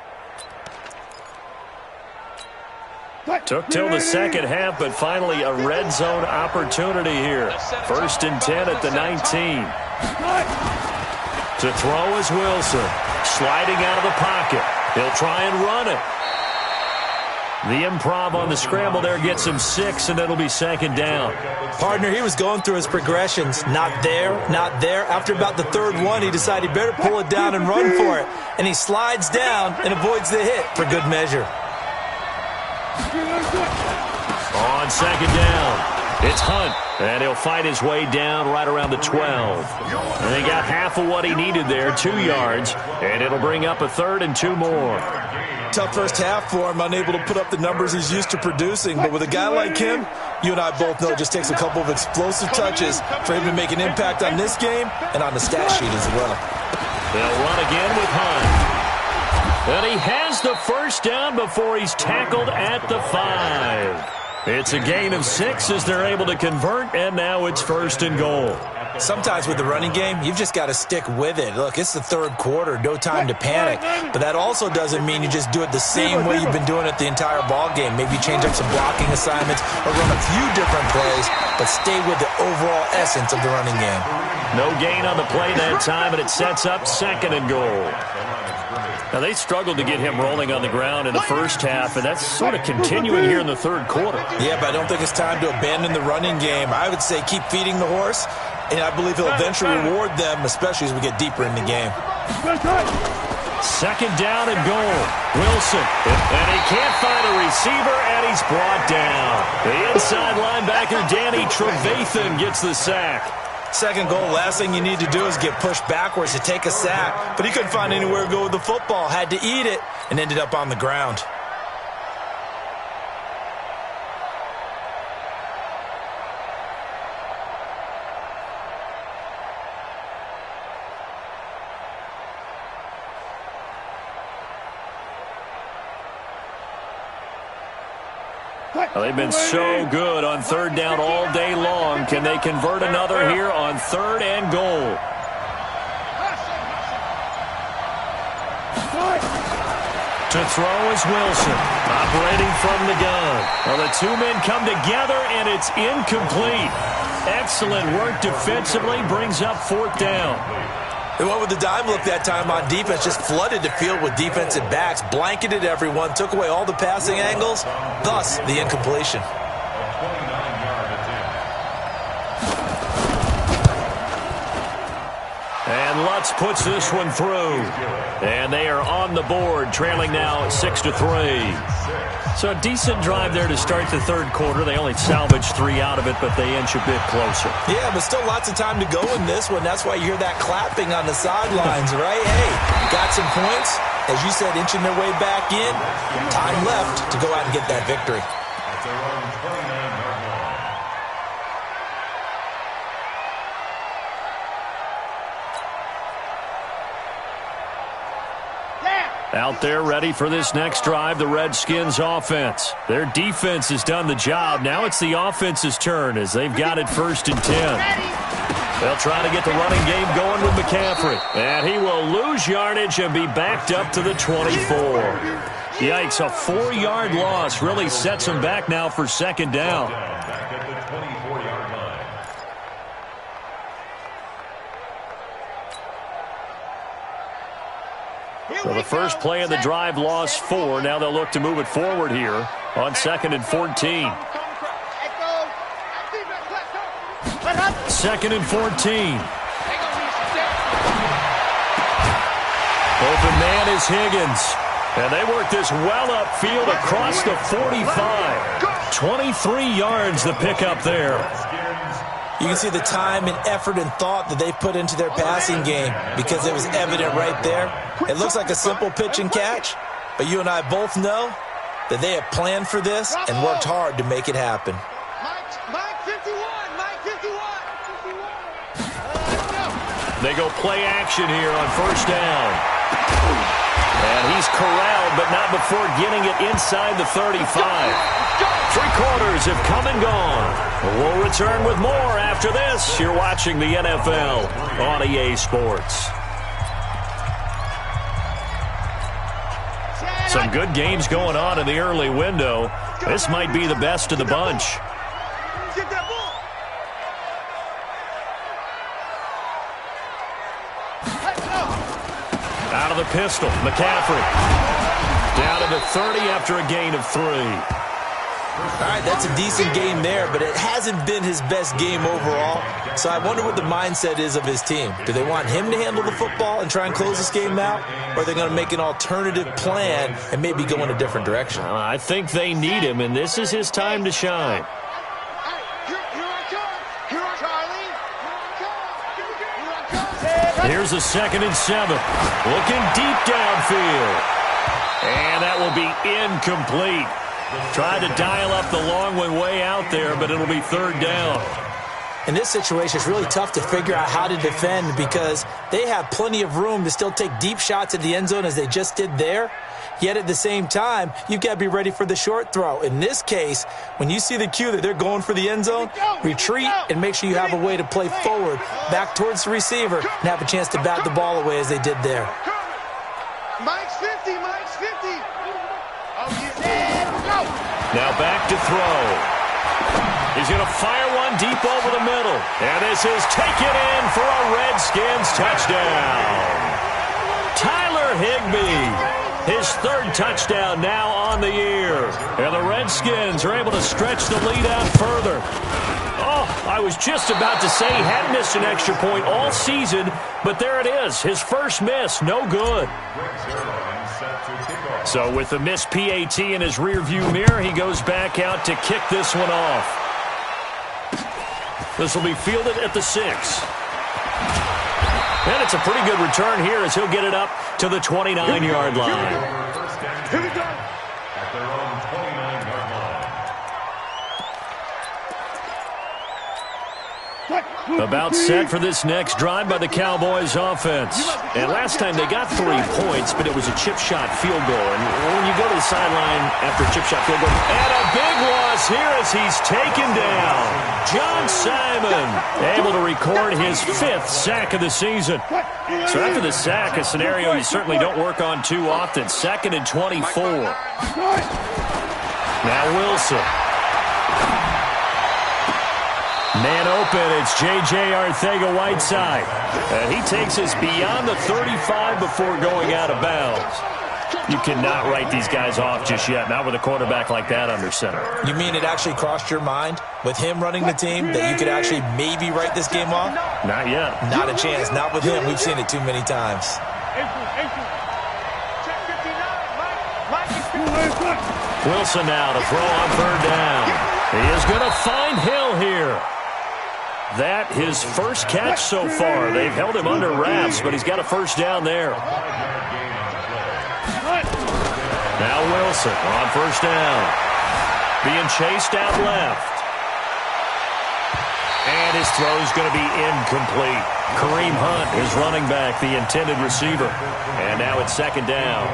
Took till the second half, but finally a red zone opportunity here. 1st and 10 at the 19. To throw is Wilson. Sliding out of the pocket. He'll try and run it. The improv on the scramble there gets him 6, and it'll be 2nd down. Partner, he was going through his progressions. Not there, not there. After about the 3rd one, he decided he better pull it down and run for it. And he slides down and avoids the hit for good measure. On 2nd down, it's Hunt. And he'll fight his way down right around the 12. And he got half of what he needed there, 2 yards. And it'll bring up a 3rd and 2 more. Tough first half for him, unable to put up the numbers he's used to producing. But with a guy like him, you and I both know it just takes a couple of explosive touches for him to make an impact on this game and on the stat sheet as well. They'll run again with Hunt. And he has the first down before he's tackled at the 5. It's a gain of 6 as they're able to convert, and now it's 1st and goal. Sometimes with the running game, you've just got to stick with it. Look, it's the 3rd quarter, no time to panic. But that also doesn't mean you just do it the same way you've been doing it the entire ball game. Maybe change up some blocking assignments or run a few different plays, but stay with the overall essence of the running game. No gain on the play that time, and it sets up 2nd and goal. Now, they struggled to get him rolling on the ground in the first half, and that's sort of continuing here in the 3rd quarter. Yeah, but I don't think it's time to abandon the running game. I would say keep feeding the horse, and I believe he'll eventually reward them, especially as we get deeper in the game. 2nd down and goal. Wilson, and he can't find a receiver, and he's brought down. The inside linebacker, Danny Trevathan, gets the sack. 2nd goal, last thing you need to do is get pushed backwards to take a sack. But he couldn't find anywhere to go with the football, had to eat it, and ended up on the ground. They've been so good on 3rd down all day long. Can they convert another here on 3rd and goal? To throw is Wilson, operating from the gun. Well, the two men come together, and it's incomplete. Excellent work defensively, brings up 4th down. They went with the dime look that time on defense, just flooded the field with defensive backs, blanketed everyone, took away all the passing angles, thus the incompletion. And Lutz puts this one through. And they are on the board, trailing now 6-3. So a decent drive there to start the third quarter. They only salvaged 3 out of it, but they inch a bit closer. Yeah, but still lots of time to go in this one. That's why you hear that clapping on the sidelines, right? Hey, got some points. As you said, inching their way back in. Time left to go out and get that victory. Out there ready for this next drive, the Redskins offense. Their defense has done the job. Now it's the offense's turn as they've got it 1st and 10. They'll try to get the running game going with McCaffrey. And he will lose yardage and be backed up to the 24. Yikes, a 4-yard loss really sets him back now for 2nd down. So the first play of the drive lost 4. Now they'll look to move it forward here on 2nd and 14. 2nd and 14. Open man is Higgins. And they work this well upfield across the 45. 23 yards the pickup there. You can see the time and effort and thought that they put into their passing game because it was evident right there. It looks like a simple pitch and catch, but you and I both know that they have planned for this and worked hard to make it happen. Mike 51, Mike 51. They go play action here on 1st down. And he's corralled, but not before getting it inside the 35. 3 quarters have come and gone. We'll return with more after this. You're watching the NFL on EA Sports. Some good games going on in the early window. This might be the best of the bunch. Get that ball. Out of the pistol, McCaffrey. Down to the 30 after a gain of 3. All right, that's a decent game there, but it hasn't been his best game overall. So I wonder what the mindset is of his team. Do they want him to handle the football and try and close this game out? Or are they going to make an alternative plan and maybe go in a different direction? I think they need him, and this is his time to shine. Here's a 2nd and 7. Looking deep downfield. And that will be incomplete. Tried to dial up the long one way out there, but it'll be 3rd down. In this situation, it's really tough to figure out how to defend because they have plenty of room to still take deep shots at the end zone as they just did there. Yet at the same time, you've got to be ready for the short throw. In this case, when you see the cue that they're going for the end zone, retreat and make sure you have a way to play forward, back towards the receiver, and have a chance to bat the ball away as they did there. Mike's 50, Mike's 50. Now back to throw. He's going to fire one deep over the middle. And this is taken in for a Redskins touchdown. Tyler Higbee. His 3rd touchdown now on the year. And the Redskins are able to stretch the lead out further. Oh, I was just about to say he hadn't missed an extra point all season, but there it is. His first miss, no good. So with the missed PAT in his rearview mirror, he goes back out to kick this one off. This will be fielded at the 6. And it's a pretty good return here as he'll get it up to the 29-yard line. Here we go. At their own 29-yard line. What? About set for this next drive by the Cowboys offense. And last time they got 3 points, but it was a chip shot field goal. And when you go to the sideline after a chip shot field goal, and a big loss here as he's taken down. John Simon able to record his 5th sack of the season. So after the sack, a scenario you certainly don't work on too often. 2nd and 24. Now Wilson. Man open, it's J.J. Arcega-Whiteside. And he takes us beyond the 35 before going out of bounds. You cannot write these guys off just yet, not with a quarterback like that under center. You mean it actually crossed your mind with him running the team that you could actually maybe write this game off? Not yet. Not a chance. Not with him. We've seen it too many times. Wilson now to throw on 3rd down. He is going to find Hill here. That his first catch so far. They've held him under wraps, but he's got a 1st down there. Now Wilson on 1st down. Being chased out left. And his throw is going to be incomplete. Kareem Hunt is running back, the intended receiver. And now it's 2nd down.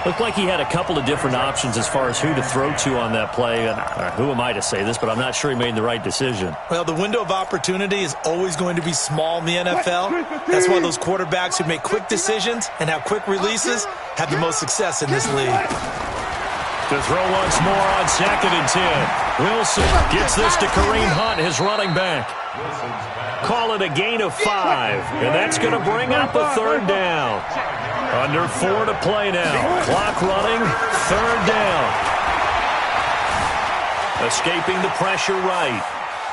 Looked like he had a couple of different options as far as who to throw to on that play. And who am I to say this, but I'm not sure he made the right decision. Well, the window of opportunity is always going to be small in the NFL. That's why those quarterbacks who make quick decisions and have quick releases have the most success in this league. To throw once more on 2nd and 10. Wilson gets this to Kareem Hunt, his running back. Call it a gain of 5, and that's going to bring up a 3rd down. Under 4 to play now. Clock running, 3rd down. Escaping the pressure right.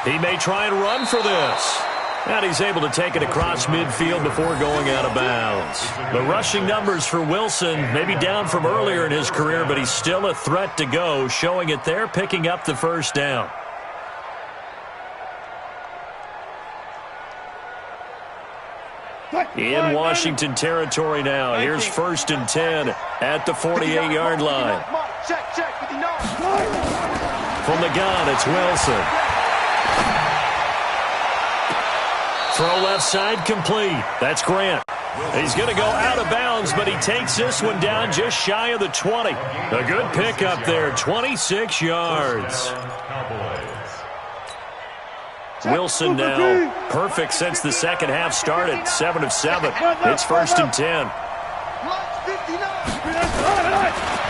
He may try and run for this. And he's able to take it across midfield before going out of bounds. The rushing numbers for Wilson may be down from earlier in his career, but he's still a threat to go, showing it there, picking up the 1st down. In Washington territory now. Here's 1st and 10 at the 48-yard line. From the gun, it's Wilson. Throw left side complete. That's Grant. He's going to go out of bounds, but he takes this one down just shy of the 20. A good pickup there, 26 yards. Wilson now perfect since the second half started. 7 of 7. It's 1st and 10.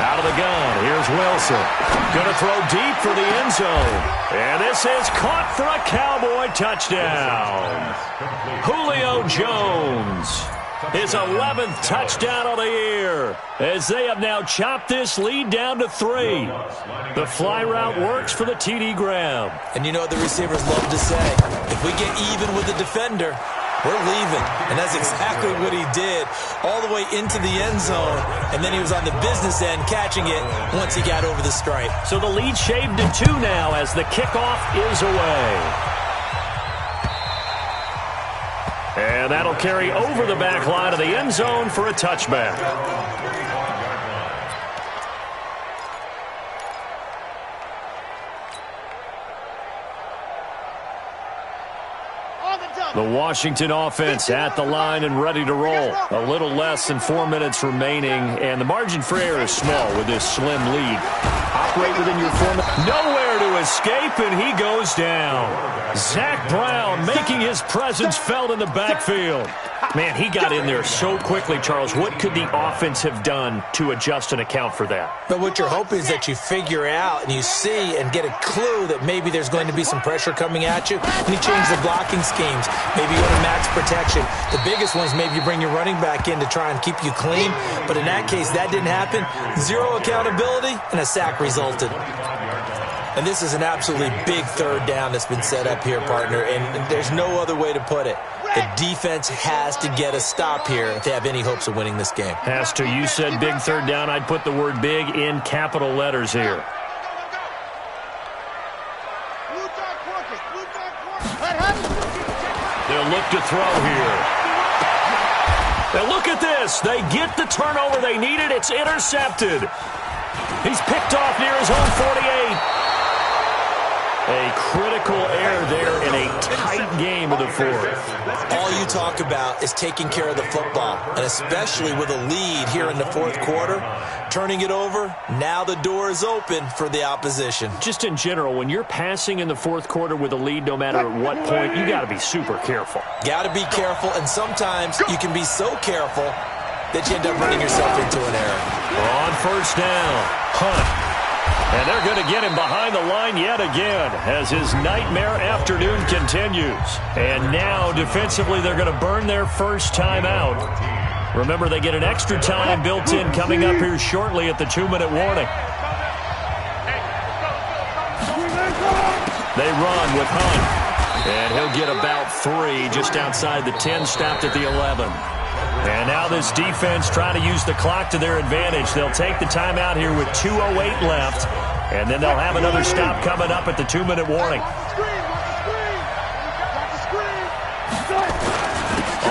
Out of the gun. Here's Wilson. Going to throw deep for the end zone. And this is caught for a Cowboy touchdown. Julio Jones. His 11th touchdown of the year, as they have now chopped this lead down to 3. The fly route works for the TD grab. And you know what the receivers love to say? If we get even with the defender, we're leaving. And that's exactly what he did, all the way into the end zone. And then he was on the business end catching it once he got over the stripe. So the lead shaved to 2 now as the kickoff is away. And that'll carry over the back line of the end zone for a touchback. The Washington offense at the line and ready to roll. A little less than 4 minutes remaining, and the margin for error is small with this slim lead. Operate within your 4 minutes. Nowhere to escape, and he goes down. Zach Brown making his presence felt in the backfield. Man, he got in there so quickly, Charles. What could the offense have done to adjust and account for that? But what you're hoping is that you figure out and you see and get a clue that maybe there's going to be some pressure coming at you, and you change the blocking schemes. Maybe you go to max protection. The biggest one is maybe you bring your running back in to try and keep you clean. But in that case, that didn't happen. 0 accountability, and a sack resulted. And this is an absolutely big 3rd down that's been set up here, partner, and there's no other way to put it. The defense has to get a stop here if they have any hopes of winning this game. Has to. You said big 3rd down. I'd put the word big in capital letters here. They'll look to throw here. Now look at this. They get the turnover they needed. It's intercepted. He's picked off near his own 48. A critical error there in a tight game of the fourth. All you talk about is taking care of the football, and especially with a lead here in the fourth quarter, turning it over, now the door is open for the opposition. Just in general, when you're passing in the fourth quarter with a lead, no matter at what point, you got to be super careful. Got to be careful, and sometimes you can be so careful that you end up running yourself into an error. On first down, Hunt. And they're going to get him behind the line yet again as his nightmare afternoon continues. And now, defensively, they're going to burn their first timeout. Remember, they get an extra time built in coming up here shortly at the 2-minute warning. They run with Hunt. And he'll get about 3 just outside the 10, stopped at the 11. And now this defense trying to use the clock to their advantage. They'll take the timeout here with 2:08 left, and then they'll have another stop coming up at the 2-minute warning.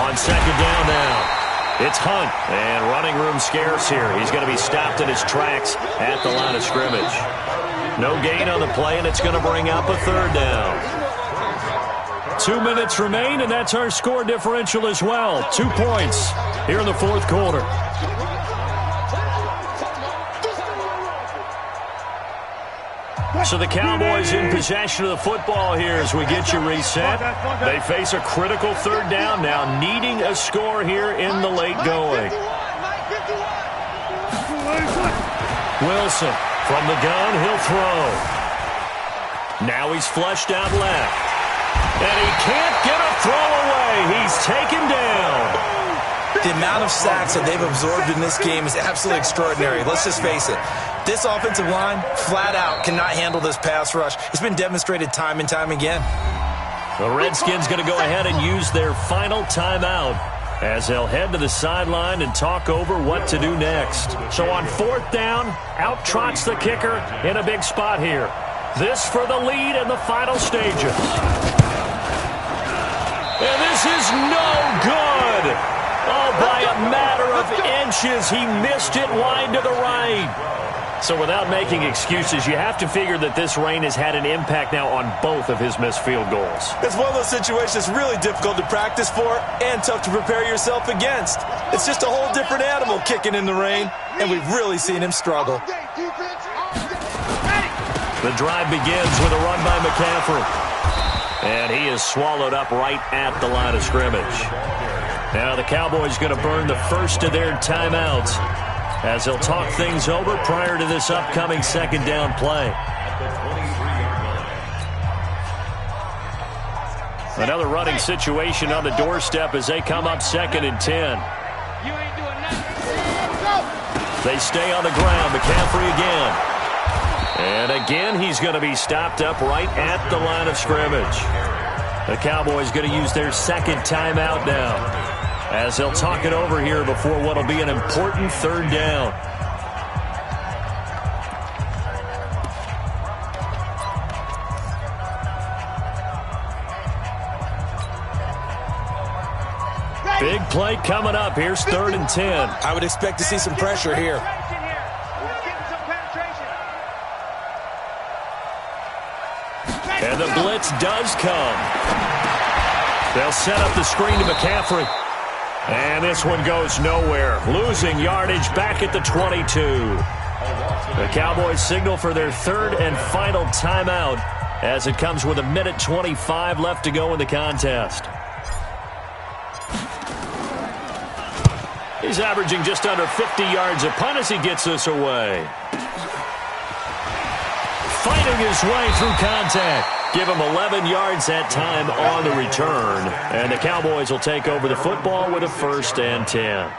On second down now, it's Hunt, and running room scarce here. He's going to be stopped in his tracks at the line of scrimmage. No gain on the play, and it's going to bring up a third down. 2 minutes remain, and that's our score differential as well. 2 points here in the fourth quarter. So the Cowboys in possession of the football here as we get you reset. They face a critical third down now, needing a score here in the late going. Wilson from the gun, he'll throw. Now he's flushed out left. And he can't get a throw away. He's taken down. The amount of sacks that they've absorbed in this game is absolutely extraordinary. Let's just face it. This offensive line, flat out, cannot handle this pass rush. It's been demonstrated time and time again. The Redskins going to go ahead and use their final timeout as they'll head to the sideline and talk over what to do next. So on fourth down, out trots the kicker in a big spot here. This for the lead in the final stages. And this is no good. Oh, by a matter of inches, he missed it wide to the right. So without making excuses, you have to figure that this rain has had an impact now on both of his missed field goals. It's one of those situations really difficult to practice for and tough to prepare yourself against. It's just a whole different animal kicking in the rain, and we've really seen him struggle. The drive begins with a run by McCaffrey. And he is swallowed up right at the line of scrimmage. Now the Cowboys going to burn the first of their timeouts as they'll talk things over prior to this upcoming second down play. Another running situation on the doorstep as they come up 2nd and 10. They stay on the ground. McCaffrey again. And again, he's going to be stopped up right at the line of scrimmage. The Cowboys going to use their second timeout now as they'll talk it over here before what will be an important third down. Big play coming up. Here's 3rd and 10. I would expect to see some pressure here. And the blitz does come. They'll set up the screen to McCaffrey. And this one goes nowhere. Losing yardage back at the 22. The Cowboys signal for their third and final timeout as it comes with 1:25 left to go in the contest. He's averaging just under 50 yards a punt as he gets this away. Fighting his way through contact. Give him 11 yards that time on the return. And the Cowboys will take over the football with a 1st and 10.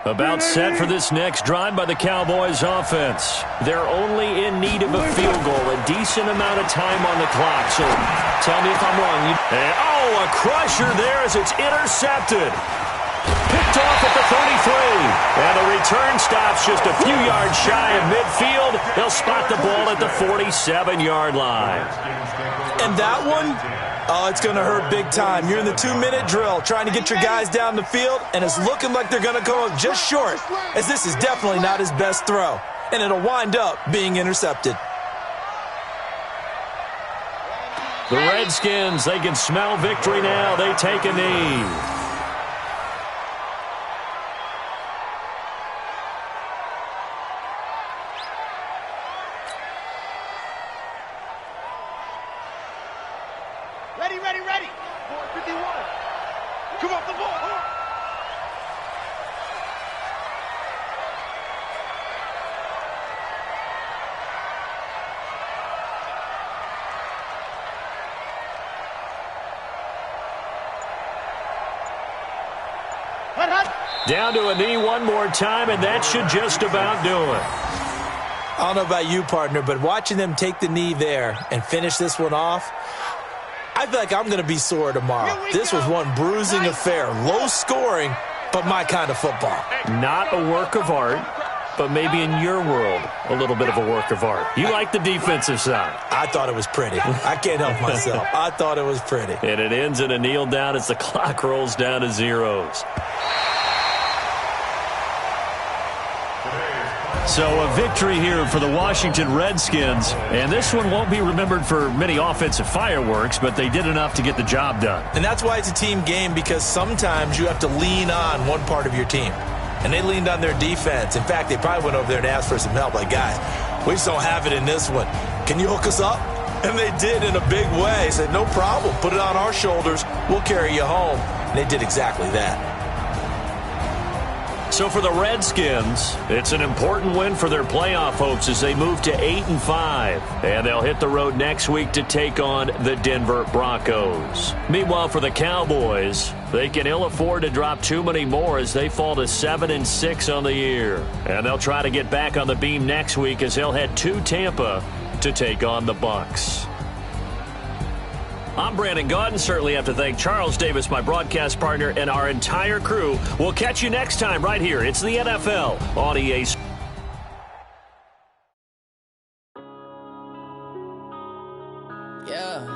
About set for this next drive by the Cowboys offense. They're only in need of a field goal, a decent amount of time on the clock. So tell me if I'm wrong. A crusher there as it's intercepted. Picked off at the 33. And the return stops just a few yards shy of midfield. They'll spot the ball at the 47-yard line. And that one, it's going to hurt big time. You're in the 2-minute drill trying to get your guys down the field, and it's looking like they're going to come up just short, as this is definitely not his best throw. And it'll wind up being intercepted. The Redskins, they can smell victory now. They take a knee. Ready. 51. Come off the ball. Down to a knee one more time, and that should just about do it. I don't know about you, partner, but watching them take the knee there and finish this one off, I feel like I'm going to be sore tomorrow. This was one bruising affair. Low scoring, but my kind of football. Not a work of art, but maybe in your world, a little bit of a work of art. You like the defensive side. I thought it was pretty. I can't help myself. I thought it was pretty. And it ends in a kneel down as the clock rolls down to zeros. So a victory here for the Washington Redskins, and this one won't be remembered for many offensive fireworks, but they did enough to get the job done. And that's why it's a team game, because sometimes you have to lean on one part of your team. And they leaned on their defense. In fact, they probably went over there and asked for some help. Like, guys, we just don't have it in this one. Can you hook us up? And they did in a big way. Said, no problem. Put it on our shoulders. We'll carry you home. And they did exactly that. So for the Redskins, it's an important win for their playoff hopes as they move to 8-5. And they'll hit the road next week to take on the Denver Broncos. Meanwhile, for the Cowboys, they can ill afford to drop too many more as they fall to 7-6 on the year. And they'll try to get back on the beam next week as they'll head to Tampa to take on the Bucs. I'm Brandon Gaudin. Certainly have to thank Charles Davis, my broadcast partner, and our entire crew. We'll catch you next time right here. It's the NFL on EA Sports. Yeah.